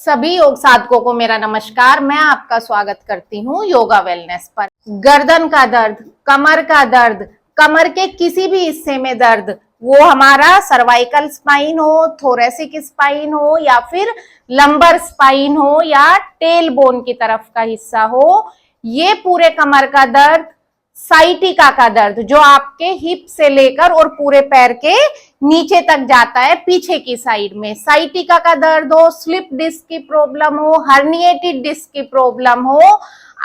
सभी योग साधकों को मेरा नमस्कार। मैं आपका स्वागत करती हूँ योगा वेलनेस पर। गर्दन का दर्द, कमर का दर्द, कमर के किसी भी हिस्से में दर्द, वो हमारा सर्वाइकल स्पाइन हो, थोरेसिक स्पाइन हो या फिर लंबर स्पाइन हो या टेल बोन की तरफ का हिस्सा हो, ये पूरे कमर का दर्द, साइटिका का दर्द जो आपके हिप से लेकर और पूरे पैर के नीचे तक जाता है पीछे की साइड में, साइटिका का दर्द हो, स्लिप डिस्क की प्रॉब्लम हो, हर्निएटेड डिस्क की प्रॉब्लम हो,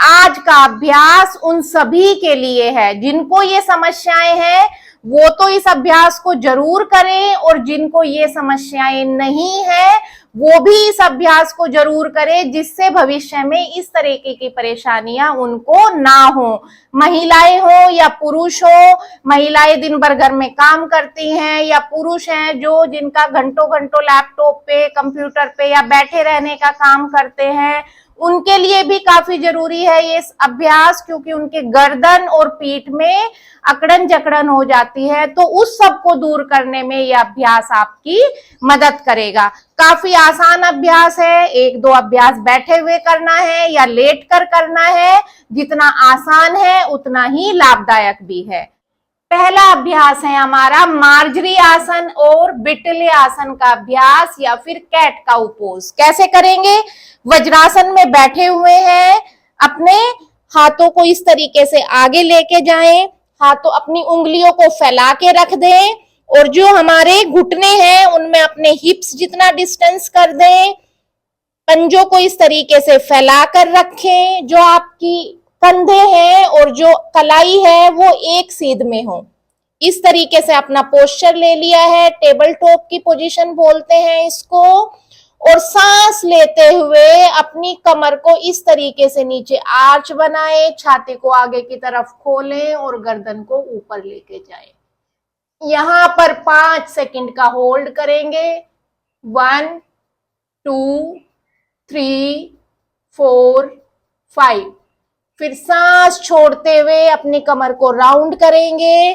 आज का अभ्यास उन सभी के लिए है। जिनको ये समस्याएं हैं वो तो इस अभ्यास को जरूर करें, और जिनको ये समस्याएं नहीं है वो भी इस अभ्यास को जरूर करें, जिससे भविष्य में इस तरीके की परेशानियां उनको ना हो। महिलाएं हो या पुरुष हो, महिलाएं दिन भर घर में काम करती हैं या पुरुष हैं जो जिनका घंटों घंटों लैपटॉप पे, कंप्यूटर पे या बैठे रहने का काम करते हैं, उनके लिए भी काफी जरूरी है ये अभ्यास, क्योंकि उनके गर्दन और पीठ में अकड़न जकड़न हो जाती है। तो उस सब को दूर करने में यह अभ्यास आपकी मदद करेगा। काफी आसान अभ्यास है। एक दो अभ्यास बैठे हुए करना है या लेट कर करना है। जितना आसान है उतना ही लाभदायक भी है। पहला अभ्यास है हमारा मार्जरी आसन और बिटले आसन का अभ्यास या फिर कैट काउ पोज। कैसे करेंगे? वज्रासन में बैठे हुए हैं, अपने हाथों को इस तरीके से आगे लेके जाएं, हाथों अपनी उंगलियों को फैला के रख दें और जो हमारे घुटने हैं उनमें अपने हिप्स जितना डिस्टेंस कर दें। पंजों को इस तरीके से फैला कर रखें, जो आपकी कंधे हैं और जो कलाई है वो एक सीध में हो। इस तरीके से अपना पोस्चर ले लिया है, टेबल टॉप की पोजीशन बोलते हैं इसको। और सांस लेते हुए अपनी कमर को इस तरीके से नीचे आर्च बनाएं, छाती को आगे की तरफ खोलें और गर्दन को ऊपर लेके जाएं। यहां पर 5 सेकंड का होल्ड करेंगे। 1 2 3 4 5। फिर सांस छोड़ते हुए अपनी कमर को राउंड करेंगे,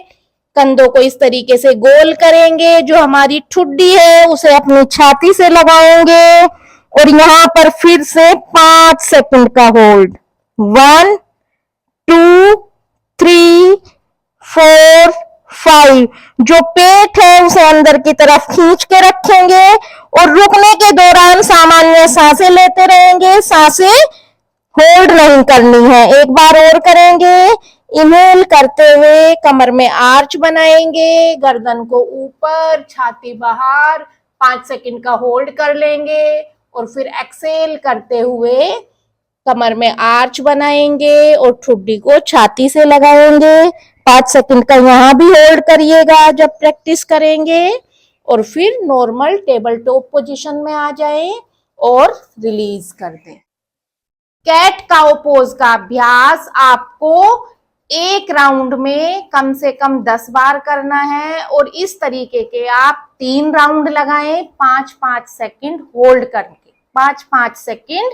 कंधों को इस तरीके से गोल करेंगे, जो हमारी ठुड्डी है उसे अपनी छाती से लगाएंगे और यहाँ पर फिर से 5 सेकंड का होल्ड। 1 2 3 4 5। जो पेट है उसे अंदर की तरफ खींच के रखेंगे और रुकने के दौरान सामान्य सांसें लेते रहेंगे, सांसें होल्ड नहीं करनी है। एक बार और करेंगे। इनहेल करते हुए कमर में आर्च बनाएंगे, गर्दन को ऊपर, छाती बाहर, 5 सेकंड का होल्ड कर लेंगे और फिर एक्सेल करते हुए कमर में आर्च बनाएंगे और ठुड्डी को छाती से लगाएंगे। 5 सेकंड का यहाँ भी होल्ड करिएगा जब प्रैक्टिस करेंगे और फिर नॉर्मल टेबल टॉप पोजीशन में आ जाएं और रिलीज कर दें। कैट काउ पोज का अभ्यास आपको एक राउंड में कम से कम 10 बार करना है और इस तरीके के आप 3 राउंड लगाएं 5-5 सेकंड होल्ड करके, 5-5 सेकंड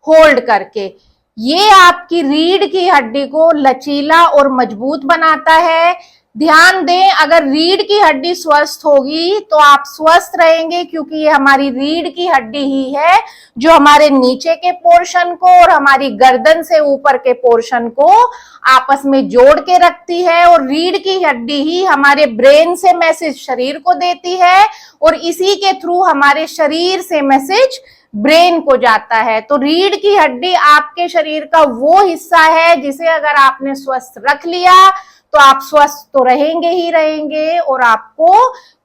होल्ड करके। ये आपकी रीढ़ की हड्डी को लचीला और मजबूत बनाता है। ध्यान दें, अगर रीढ़ की हड्डी स्वस्थ होगी तो आप स्वस्थ रहेंगे, क्योंकि ये हमारी रीढ़ की हड्डी ही है जो हमारे नीचे के पोर्शन को और हमारी गर्दन से ऊपर के पोर्शन को आपस में जोड़ के रखती है। और रीढ़ की हड्डी ही हमारे ब्रेन से मैसेज शरीर को देती है और इसी के थ्रू हमारे शरीर से मैसेज ब्रेन को जाता है। तो रीढ़ की हड्डी आपके शरीर का वो हिस्सा है जिसे अगर आपने स्वस्थ रख लिया तो आप स्वस्थ तो रहेंगे ही रहेंगे और आपको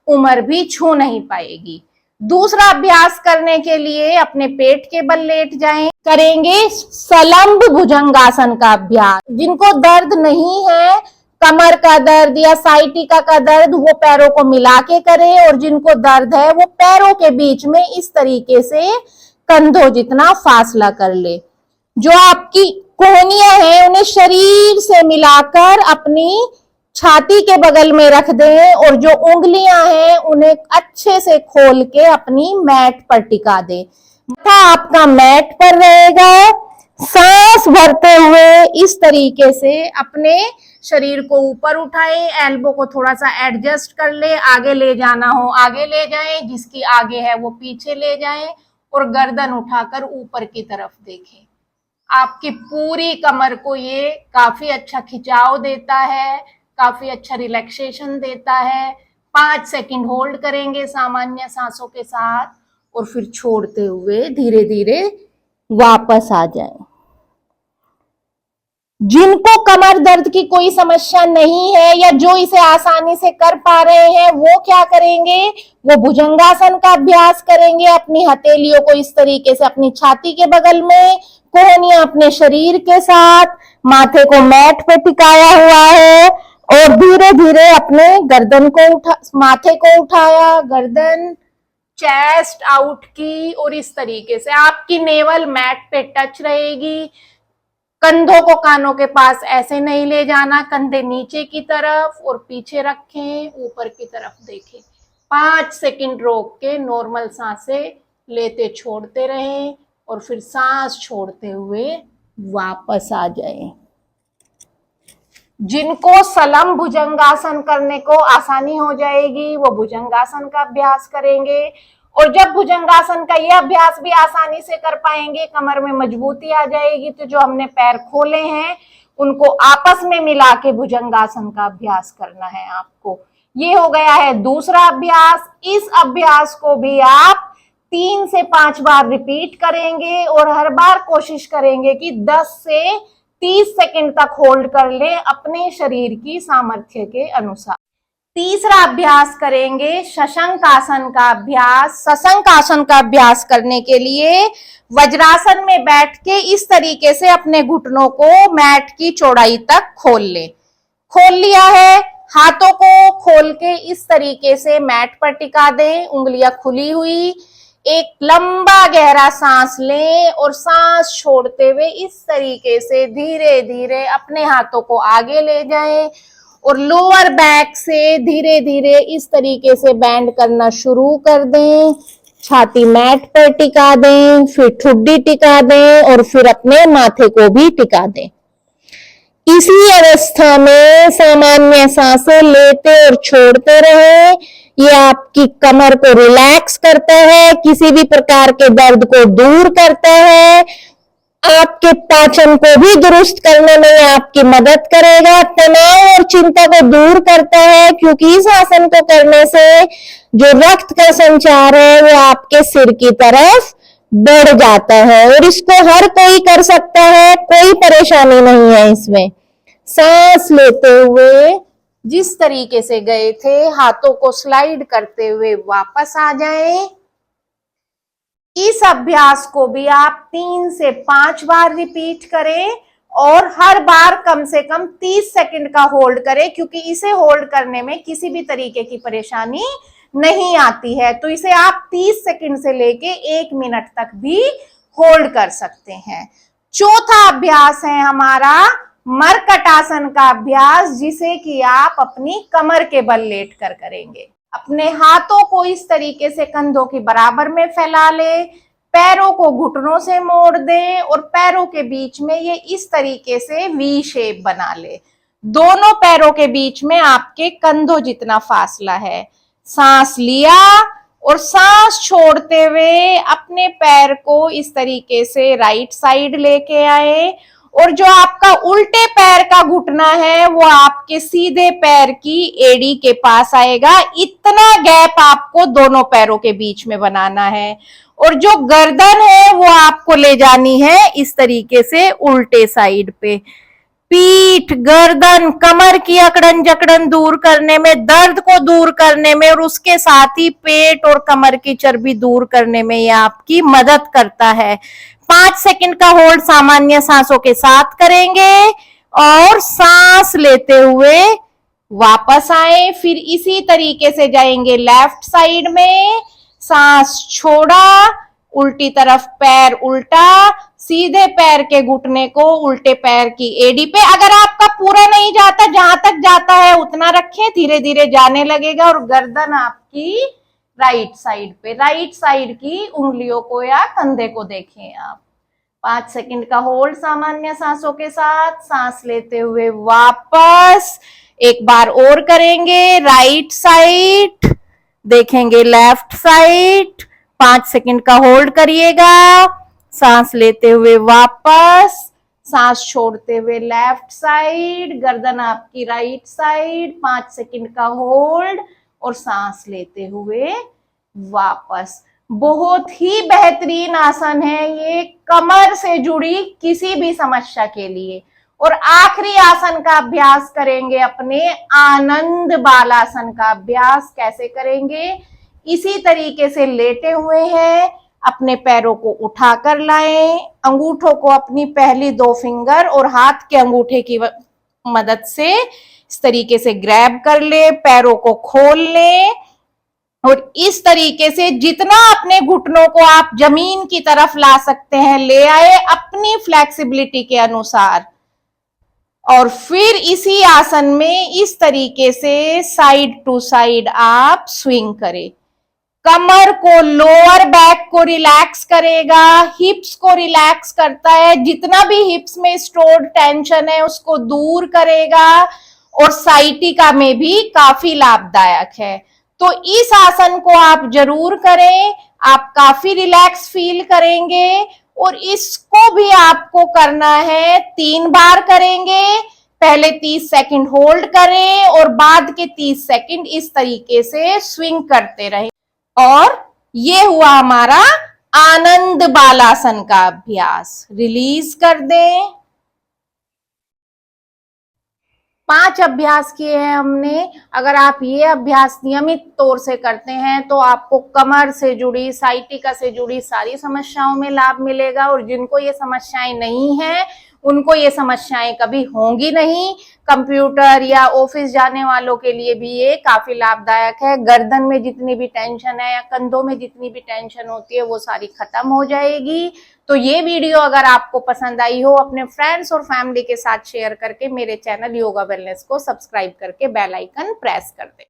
उम्र भी छू नहीं पाएगी। दूसरा अभ्यास करने के लिए अपने पेट के बल लेट जाएं। करेंगे सलंब भुजंगासन का अभ्यास। जिनको दर्द नहीं है, कमर का दर्द या साइटिका का दर्द, वो पैरों को मिला के करें और जिनको दर्द है वो पैरों के बीच में इस तरीके से कंधों जितना फासला कर ले। जो आपकी कोहनियां हैं उन्हें शरीर से मिलाकर अपनी छाती के बगल में रख दें और जो उंगलियां हैं उन्हें अच्छे से खोल के अपनी मैट पर टिका दें। माथा आपका मैट पर रहेगा। सांस भरते हुए इस तरीके से अपने शरीर को ऊपर उठाएं, एल्बो को थोड़ा सा एडजस्ट कर ले, आगे ले जाना हो आगे ले जाएं, जिसकी आगे है वो पीछे ले जाएं और गर्दन उठाकर ऊपर की तरफ देखें। आपकी पूरी कमर को ये काफी अच्छा खिंचाव देता है, काफी अच्छा रिलैक्सेशन देता है। 5 सेकंड होल्ड करेंगे सामान्य सांसों के साथ और फिर छोड़ते हुए धीरे धीरे वापस आ जाएं। जिनको कमर दर्द की कोई समस्या नहीं है या जो इसे आसानी से कर पा रहे हैं वो क्या करेंगे, वो भुजंगासन का अभ्यास करेंगे। अपनी हथेलियों को इस तरीके से अपनी छाती के बगल में, कोहनियां अपने शरीर के साथ, माथे को मैट पे टिकाया हुआ है और धीरे धीरे अपने गर्दन को माथे को उठाया, गर्दन चेस्ट आउट की और इस तरीके से आपकी नेवल मैट पे टच रहेगी। कंधों को कानों के पास ऐसे नहीं ले जाना, कंधे नीचे की तरफ और पीछे रखें, ऊपर की तरफ देखें। 5 सेकंड रोक के नॉर्मल सांसें लेते छोड़ते रहें और फिर सांस छोड़ते हुए वापस आ जाएं। जिनको सलम भुजंगासन करने को आसानी हो जाएगी वो भुजंगासन का अभ्यास करेंगे और जब भुजंगासन का यह अभ्यास भी आसानी से कर पाएंगे, कमर में मजबूती आ जाएगी, तो जो हमने पैर खोले हैं उनको आपस में मिला के भुजंगासन का अभ्यास करना है आपको। ये हो गया है दूसरा अभ्यास। इस अभ्यास को भी आप 3 से 5 बार रिपीट करेंगे और हर बार कोशिश करेंगे कि 10 से 30 सेकंड तक होल्ड कर ले अपने शरीर की सामर्थ्य के अनुसार। तीसरा अभ्यास करेंगे शशंक आसन का अभ्यास। शशंक आसन का अभ्यास करने के लिए वज्रासन में बैठ के इस तरीके से अपने घुटनों को मैट की चौड़ाई तक खोल ले। खोल लिया है, हाथों को खोल के इस तरीके से मैट पर टिका दें, उंगलियां खुली हुई। एक लंबा गहरा सांस लें और सांस छोड़ते हुए इस तरीके से धीरे धीरे अपने हाथों को आगे ले जाएं और लोअर बैक से धीरे धीरे इस तरीके से बेंड करना शुरू कर दें। छाती मैट पर टिका दें, फिर ठुड्डी टिका दें और फिर अपने माथे को भी टिका दें। इसी अवस्था में सामान्य सांसें लेते और छोड़ते रहें। ये आपकी कमर को रिलैक्स करता है, किसी भी प्रकार के दर्द को दूर करता है, आपके पाचन को भी दुरुस्त करने में आपकी मदद करेगा, तनाव और चिंता को दूर करता है, क्योंकि इस आसन को करने से जो रक्त का संचार है वो आपके सिर की तरफ बढ़ जाता है और इसको हर कोई कर सकता है, कोई परेशानी नहीं है इसमें। सांस लेते हुए जिस तरीके से गए थे हाथों को स्लाइड करते हुए वापस आ जाएं। इस अभ्यास को भी आप 3 से 5 बार रिपीट करें और हर बार कम से कम 30 सेकंड का होल्ड करें, क्योंकि इसे होल्ड करने में किसी भी तरीके की परेशानी नहीं आती है। तो इसे आप 30 सेकंड से लेके 1 मिनट तक भी होल्ड कर सकते हैं। चौथा अभ्यास है हमारा मरकटासन का अभ्यास, जिसे कि आप अपनी कमर के बल लेट कर करेंगे। अपने हाथों को इस तरीके से कंधों के बराबर में फैला ले, पैरों को घुटनों से मोड़ दें और पैरों के बीच में ये इस तरीके से वी शेप बना ले। दोनों पैरों के बीच में आपके कंधों जितना फासला है। सांस लिया और सांस छोड़ते हुए अपने पैर को इस तरीके से राइट साइड लेके आए और जो आपका उल्टे पैर का घुटना है वो आपके सीधे पैर की एड़ी के पास आएगा। इतना गैप आपको दोनों पैरों के बीच में बनाना है और जो गर्दन है वो आपको ले जानी है इस तरीके से उल्टे साइड पे। पीठ, गर्दन, कमर की अकड़न जकड़न दूर करने में, दर्द को दूर करने में और उसके साथ ही पेट और कमर की चर्बी दूर करने में यह आपकी मदद करता है। 5 सेकंड का होल्ड सामान्य सांसों के साथ करेंगे और सांस लेते हुए वापस आए। फिर इसी तरीके से जाएंगे लेफ्ट साइड में, सांस छोड़ा, उल्टी तरफ पैर उल्टा, सीधे पैर के घुटने को उल्टे पैर की एड़ी पे। अगर आपका पूरा नहीं जाता, जहां तक जाता है उतना रखें, धीरे धीरे जाने लगेगा और गर्दन आपकी राइट साइड पे, राइट साइड की उंगलियों को या कंधे को देखें आप। 5 सेकंड का होल्ड सामान्य सांसों के साथ, सांस लेते हुए वापस एक बार और करेंगे। राइट साइड देखेंगे, लेफ्ट साइड, 5 सेकंड का होल्ड करिएगा, सांस लेते हुए वापस, सांस छोड़ते हुए लेफ्ट साइड, गर्दन आपकी राइट साइड, 5 सेकंड का होल्ड और सांस लेते हुए वापस। बहुत ही बेहतरीन आसन है ये कमर से जुड़ी किसी भी समस्या के लिए। और आखिरी आसन का अभ्यास करेंगे अपने आनंद बालासन का अभ्यास। कैसे करेंगे? इसी तरीके से लेटे हुए हैं, अपने पैरों को उठाकर लाएं, अंगूठों को अपनी पहली 2 फिंगर और हाथ के अंगूठे की मदद से इस तरीके से ग्रैब कर ले, पैरों को खोल ले और इस तरीके से जितना अपने घुटनों को आप जमीन की तरफ ला सकते हैं ले आए अपनी फ्लेक्सिबिलिटी के अनुसार। और फिर इसी आसन में इस तरीके से साइड टू साइड आप स्विंग करें। कमर को, लोअर बैक को रिलैक्स करेगा, हिप्स को रिलैक्स करता है, जितना भी हिप्स में स्टोर्ड टेंशन है उसको दूर करेगा और साइटिका में भी काफी लाभदायक है। तो इस आसन को आप जरूर करें, आप काफी रिलैक्स फील करेंगे। और इसको भी आपको करना है 3 बार करेंगे। पहले 30 सेकंड होल्ड करें और बाद के 30 सेकंड इस तरीके से स्विंग करते रहें। और ये हुआ हमारा आनंद बालासन का अभ्यास। रिलीज कर दें। 5 अभ्यास किए हैं हमने। अगर आप ये अभ्यास नियमित तौर से करते हैं तो आपको कमर से जुड़ी, साइटिका से जुड़ी सारी समस्याओं में लाभ मिलेगा। और जिनको ये समस्याएं नहीं हैं उनको ये समस्याएं कभी होंगी नहीं। कंप्यूटर या ऑफिस जाने वालों के लिए भी ये काफी लाभदायक है। गर्दन में जितनी भी टेंशन है या कंधों में जितनी भी टेंशन होती है वो सारी खत्म हो जाएगी। तो ये वीडियो अगर आपको पसंद आई हो अपने फ्रेंड्स और फैमिली के साथ शेयर करके मेरे चैनल योगा वेलनेस को सब्सक्राइब करके बेल आइकन प्रेस कर दें।